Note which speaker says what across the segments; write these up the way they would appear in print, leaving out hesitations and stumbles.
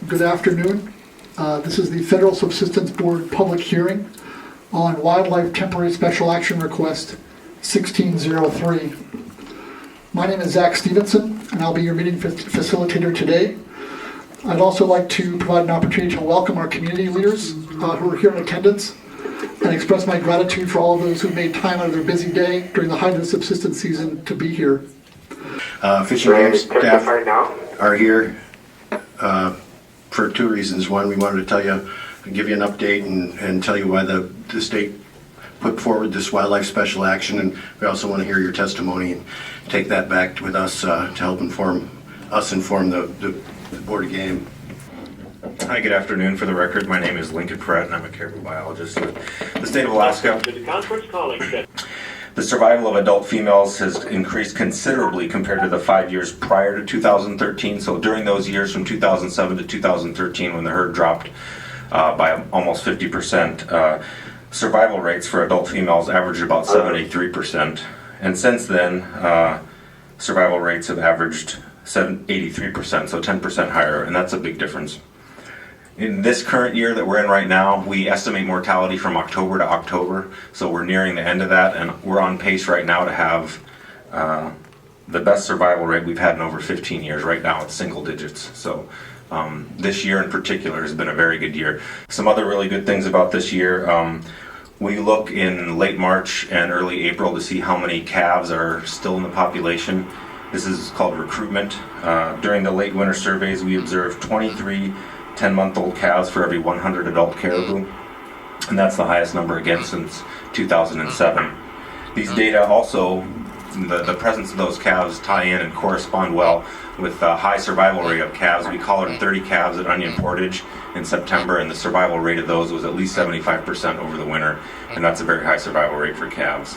Speaker 1: Good afternoon. This is the Federal Subsistence Board public hearing on Wildlife Temporary Special Action Request 1603. My name is Zach Stevenson, and I'll be your meeting facilitator today. I'd also like to provide an opportunity to welcome our community leaders who are here in attendance and express my gratitude for all of those who made time out of their busy day during the height of the subsistence season to be here.
Speaker 2: Fishing game staff are here for two reasons. One, we wanted to tell you, give you an update and tell you why the state put forward this wildlife special action, and we also want to hear your testimony and take that back with us to help inform the Board of Game.
Speaker 3: Hi, good afternoon. For the record, my name is Lincoln Pratt, and I'm a caribou biologist in the state of Alaska. The survival of adult females has increased considerably compared to the 5 years prior to 2013. So during those years from 2007 to 2013, when the herd dropped by almost 50%, survival rates for adult females averaged about 73%. And since then, survival rates have averaged 83%, so 10% higher, and that's a big difference. In this current year that we're in right now, we estimate mortality from October to October, so we're nearing the end of that, and we're on pace right now to have the best survival rate we've had in over 15 years. Right now it's single digits, so this year in particular has been a very good year. Some other really good things about this year, we look in late March and early April to see how many calves are still in the population. This is called recruitment. During the late winter surveys, we observed 23 10-month-old calves for every 100 adult caribou, and that's the highest number again since 2007. These data also, the presence of those calves tie in and correspond well with the high survival rate of calves. We collared 30 calves at Onion Portage in September, and the survival rate of those was at least 75% over the winter, and that's a very high survival rate for calves.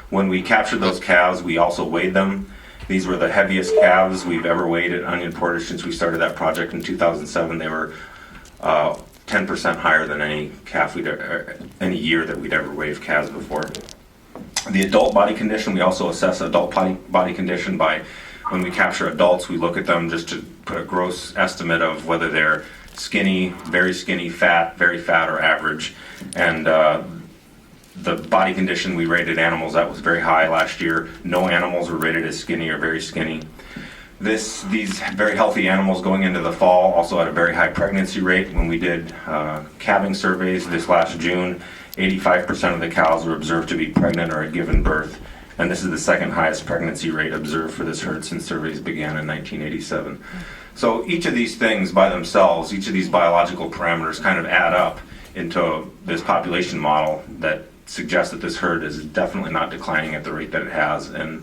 Speaker 3: When we captured those calves, we also weighed them. These were the heaviest calves we've ever weighed at Onion Portage since we started that project in 2007. They were 10% higher than any year that we'd ever weighed calves before. The adult body condition, we also assess adult body condition by, when we capture adults, we look at them just to put a gross estimate of whether they're skinny, very fat, very fat, or average. And the body condition we rated animals, that was very high last year. No animals were rated as skinny or very skinny. These very healthy animals going into the fall also had a very high pregnancy rate. When we did calving surveys this last June, 85% of the cows were observed to be pregnant or had given birth. And this is the second highest pregnancy rate observed for this herd since surveys began in 1987. So each of these things by themselves, each of these biological parameters kind of add up into this population model that suggests that this herd is definitely not declining at the rate that it has, and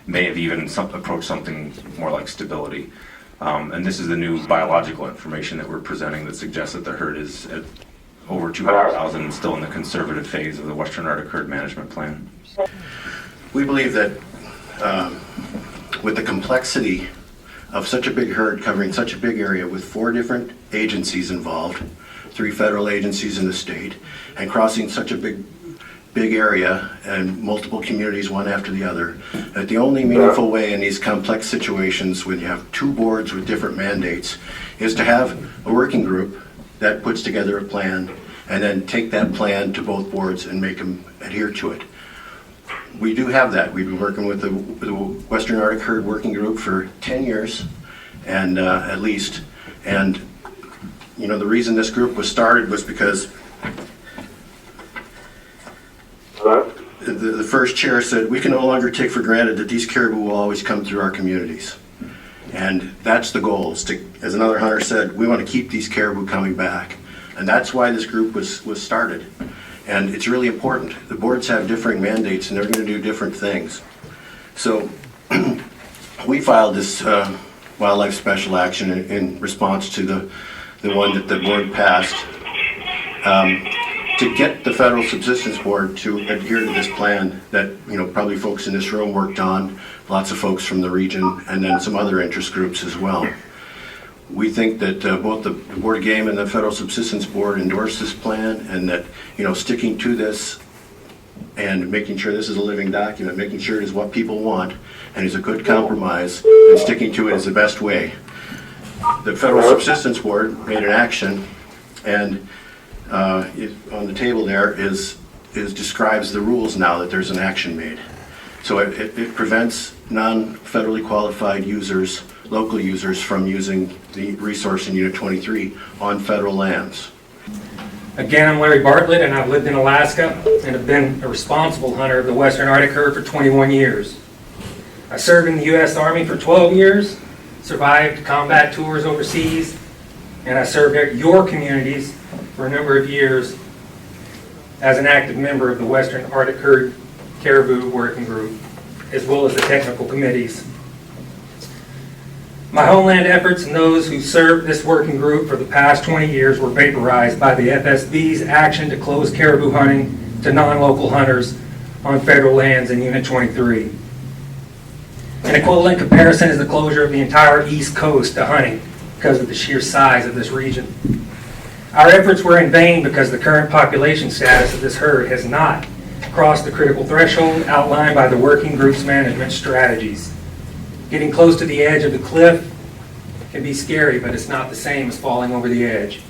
Speaker 3: may have even approached something more like stability. And this is the new biological information that we're presenting that suggests that the herd is at over 200,000 and still in the conservative phase of the Western Arctic Herd Management Plan.
Speaker 2: We believe that with the complexity of such a big herd covering such a big area with 4 different agencies involved, 3 federal agencies in the state, and crossing such a big area and multiple communities one after the other, that the only meaningful way in these complex situations when you have 2 boards with different mandates is to have a working group that puts together a plan and then take that plan to both boards and make them adhere to it. We do have that. We've been working with the Western Arctic Herd Working Group for 10 years and at least, and you know, the reason this group was started was because the first chair said, we can no longer take for granted that these caribou will always come through our communities. And that's the goal, is to, as another hunter said, we want to keep these caribou coming back. And that's why this group was started. And it's really important. The boards have differing mandates and they're going to do different things. So we filed this wildlife special action in response to the one that the board passed. To get the Federal Subsistence Board to adhere to this plan that, you know, probably folks in this room worked on, lots of folks from the region, and then some other interest groups as well. We think that both the Board of Game and the Federal Subsistence Board endorse this plan, and that, you know, sticking to this and making sure this is a living document, making sure it is what people want and is a good compromise, and sticking to it is the best way. the Federal Subsistence Board made an action, and on the table there describes the rules now that there's an action made. So it prevents non-federally qualified users, local users, from using the resource in Unit 23 on federal lands.
Speaker 4: Again, I'm Larry Bartlett, and I've lived in Alaska and have been a responsible hunter of the Western Arctic herd for 21 years. I served in the U.S. Army for 12 years, survived combat tours overseas, and I served at your communities for a number of years as an active member of the Western Arctic Herd Caribou Working Group, as well as the technical committees. My homeland efforts and those who served this working group for the past 20 years were vaporized by the FSB's action to close caribou hunting to non-local hunters on federal lands in Unit 23. An equivalent comparison is the closure of the entire East Coast to hunting because of the sheer size of this region. Our efforts were in vain because the current population status of this herd has not crossed the critical threshold outlined by the working group's management strategies. Getting close to the edge of the cliff can be scary, but it's not the same as falling over the edge.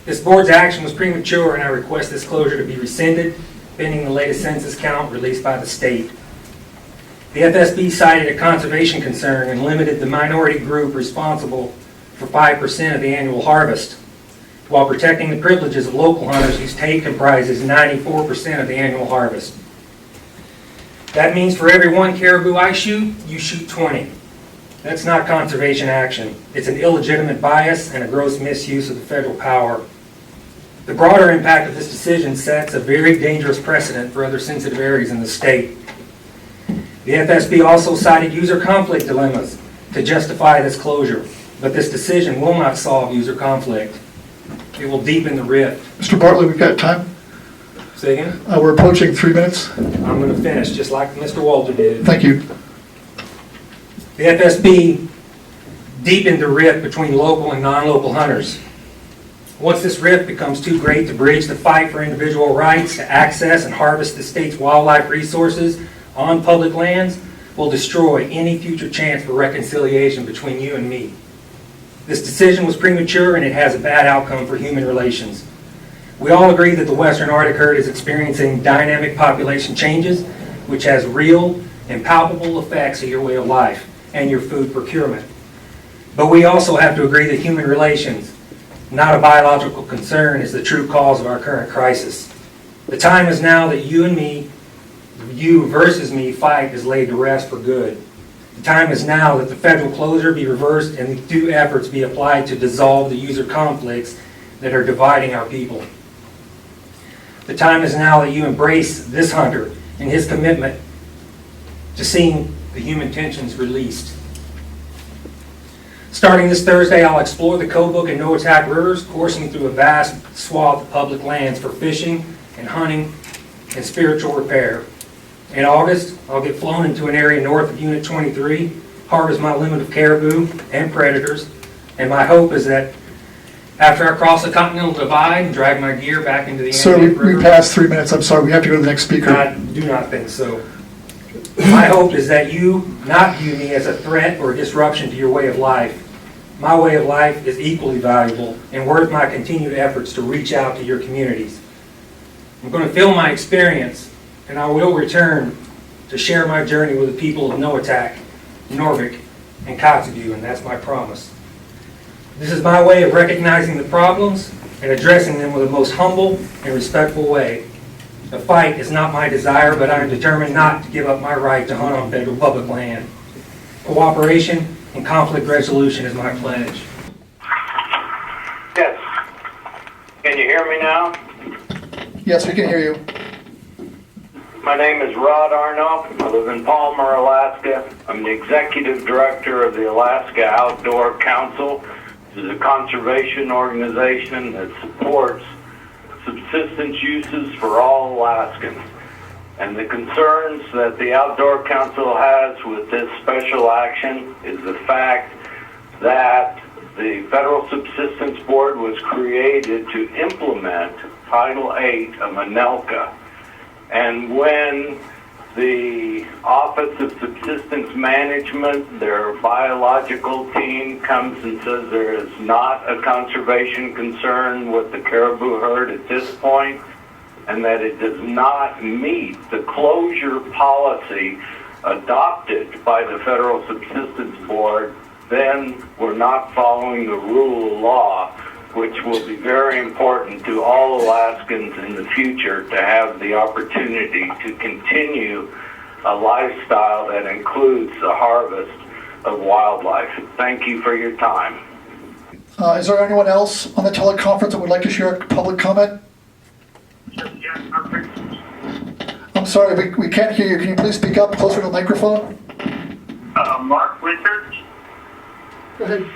Speaker 4: This board's action was premature, and I request this closure to be rescinded pending the latest census count released by the state. The FSB cited a conservation concern and limited the minority group responsible for 5% of the annual harvest, while protecting the privileges of local hunters whose take comprises 94% of the annual harvest. That means for every one caribou I shoot, you shoot 20. That's not conservation action. It's an illegitimate bias and a gross misuse of the federal power. The broader impact of this decision sets a very dangerous precedent for other sensitive areas in the state. The FSB also cited user conflict dilemmas to justify this closure, but this decision will not solve user conflict. It will deepen the rift.
Speaker 1: Mr. Bartlett, we've got time.
Speaker 4: Say again?
Speaker 1: We're approaching 3 minutes.
Speaker 4: I'm going to finish just like Mr. Walter did.
Speaker 1: Thank you.
Speaker 4: The FSB deepened the rift between local and non-local hunters. Once this rift becomes too great to bridge the fight for individual rights to access and harvest the state's wildlife resources on public lands, will destroy any future chance for reconciliation between you and me. This decision was premature, and it has a bad outcome for human relations. We all agree that the Western Arctic herd is experiencing dynamic population changes, which has real and palpable effects on your way of life and your food procurement. But we also have to agree that human relations, not a biological concern, is the true cause of our current crisis. The time is now that you and me, you versus me fight is laid to rest for good. The time is now that the federal closure be reversed and due efforts be applied to dissolve the user conflicts that are dividing our people. The time is now that you embrace this hunter and his commitment to seeing the human tensions released. Starting this Thursday, I'll explore the Kobuk and Noatak rivers, coursing through a vast swath of public lands for fishing and hunting and spiritual repair. In August, I'll get flown into an area north of Unit 23, harvest my limit of caribou and predators, and my hope is that after I cross the Continental Divide and drag my gear back into the
Speaker 1: Sir,
Speaker 4: Antelope River...
Speaker 1: we passed 3 minutes. I'm sorry. We have to go to the next speaker.
Speaker 4: I do not think so. My hope is that you not view me as a threat or a disruption to your way of life. My way of life is equally valuable and worth my continued efforts to reach out to your communities. I'm going to fill my experience, and I will return to share my journey with the people of Noatak, Norvik, and Kotzebue, and that's my promise. This is my way of recognizing the problems and addressing them with the most humble and respectful way. The fight is not my desire, but I am determined not to give up my right to hunt on federal public land. Cooperation and conflict resolution is my pledge.
Speaker 5: Yes. Can you hear me now?
Speaker 1: Yes, we can hear you.
Speaker 5: My name is Rod Arno. I live in Palmer, Alaska. I'm the executive director of the Alaska Outdoor Council. This is a conservation organization that supports subsistence uses for all Alaskans. And the concerns that the Outdoor Council has with this special action is the fact that the Federal Subsistence Board was created to implement Title VIII of ANELCA. And when The Office of Subsistence Management, their biological team comes and says there is not a conservation concern with the caribou herd at this point, and that it does not meet the closure policy adopted by the Federal Subsistence Board. Then we're not following the rule of law, which will be very important to all Alaskans in the future to have the opportunity to continue a lifestyle that includes the harvest of wildlife. Thank you for your time.
Speaker 1: Is there anyone else on the teleconference that would like to share a public comment? I'm sorry, we can't hear you. Can you please speak up closer to the microphone?
Speaker 6: Mark Richards.
Speaker 1: Go ahead.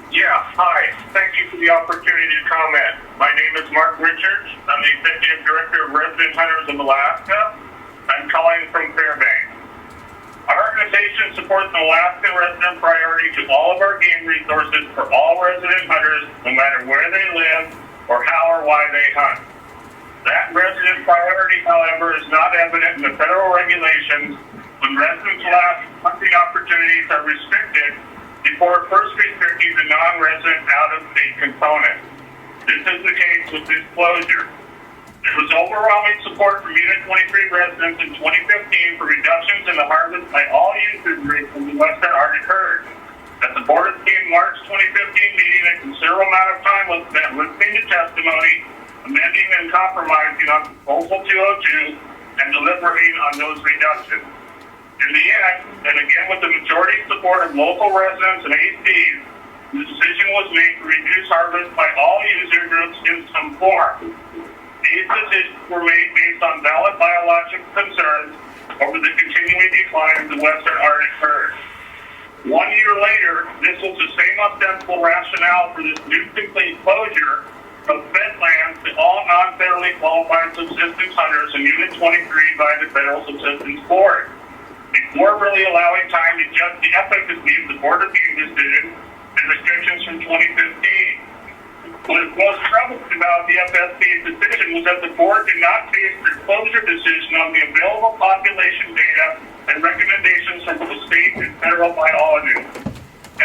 Speaker 6: Yeah, hi. Thank you for the opportunity to comment. My name is Mark Richards. I'm the Executive Director of Resident Hunters of Alaska. I'm calling from Fairbanks. Our organization supports an Alaskan resident priority to all of our game resources for all resident hunters, no matter where they live or how or why they hunt. That resident priority, however, is not evident in the federal regulations when residents' last hunting opportunities are restricted before first restricting the non-resident out-of-state component. This is the case with this closure. There was overwhelming support from Unit 23 residents in 2015 for reductions in the harvest by all users rates from the Western Arctic herd. At the Board of Game March 2015 meeting, a considerable amount of time was spent listening to testimony, amending and compromising on Proposal 202, and deliberating on those reductions. In the end, and again with the majority support of local residents and ACs, the decision was made to reduce harvest by all user groups in some form. These decisions were made based on valid biological concerns over the continuing decline of the Western Arctic herd. 1 year later, this was the same ostensible rationale for this new complete closure of fed lands to all non-federally qualified subsistence hunters in Unit 23 by the Federal Subsistence Board. Before really allowing time to judge the efficacy of the Board of Game decision and restrictions from 2015. What is most troubling about the FSB's decision was that the board did not base their closure decision on the available population data and recommendations from both state and federal biologists.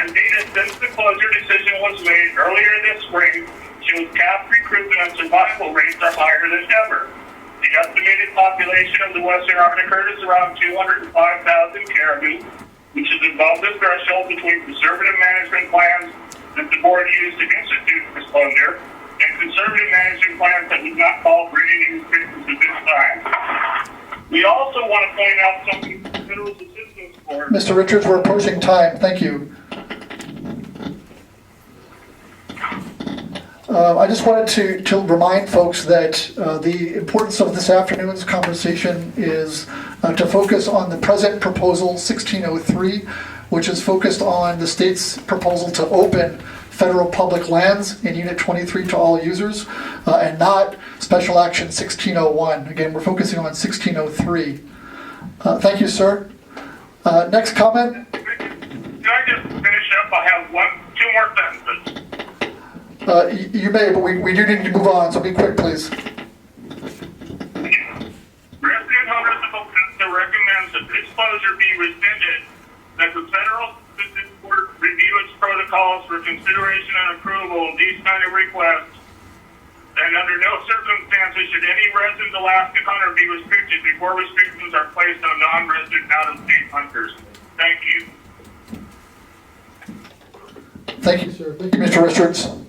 Speaker 6: And data since the closure decision was made earlier this spring shows calf recruitment and survival rates are higher than ever. The estimated population of the Western Arctic herd is around 205,000 caribou, which is above the threshold between conservative management plans that the board used to institute this closure and conservative management plans that would not call for any restrictions at this time. We also want to point out something from the Federal Subsistence Board.
Speaker 1: Mr. Richards, we're approaching time. Thank you. I just wanted to remind folks that the importance of this afternoon's conversation is to focus on the present proposal 1603, which is focused on the state's proposal to open federal public lands in Unit 23 to all users, and not Special Action 1601. Again, we're focusing on 1603. Thank you, sir. Next comment?
Speaker 6: Can I just finish up? I have two more sentences.
Speaker 1: You may, but we do need to move on, so be quick, please.
Speaker 6: Resident Hunters of Alaska recommends that this closure be rescinded, that the Federal Subsistence Board review its protocols for consideration and approval of these kind of requests, and under no circumstances should any resident Alaska hunter be restricted before restrictions are placed on non-resident out-of-state hunters. Thank you.
Speaker 1: Thank you, sir. Thank you, Mr. Richards.